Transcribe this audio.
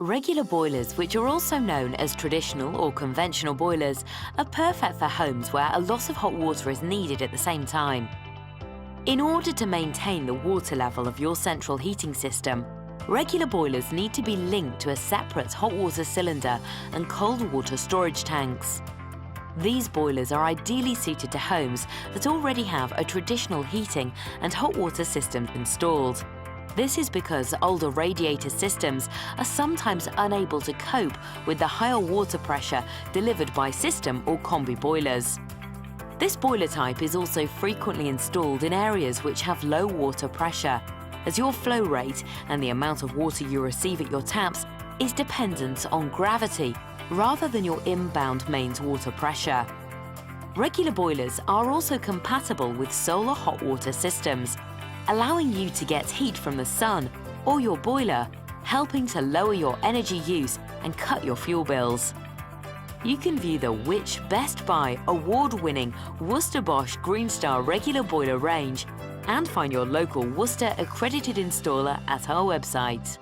Regular boilers, which are also known as traditional or conventional boilers, are perfect for homes where a lot of hot water is needed at the same time. In order to maintain the water level of your central heating system, regular boilers need to be linked to a separate hot water cylinder and cold water storage tanks. These boilers are ideally suited to homes that already have a traditional heating and hot water system installed. This is because older radiator systems are sometimes unable to cope with the higher water pressure delivered by system or combi boilers. This boiler type is also frequently installed in areas which have low water pressure, as your flow rate and the amount of water you receive at your taps is dependent on gravity rather than your inbound mains water pressure. Regular boilers are also compatible with solar hot water systems, allowing you to get heat from the sun or your boiler, helping to lower your energy use and cut your fuel bills. You can view the Which Best Buy award-winning Worcester Bosch Green Star regular boiler range and find your local Worcester accredited installer at our website.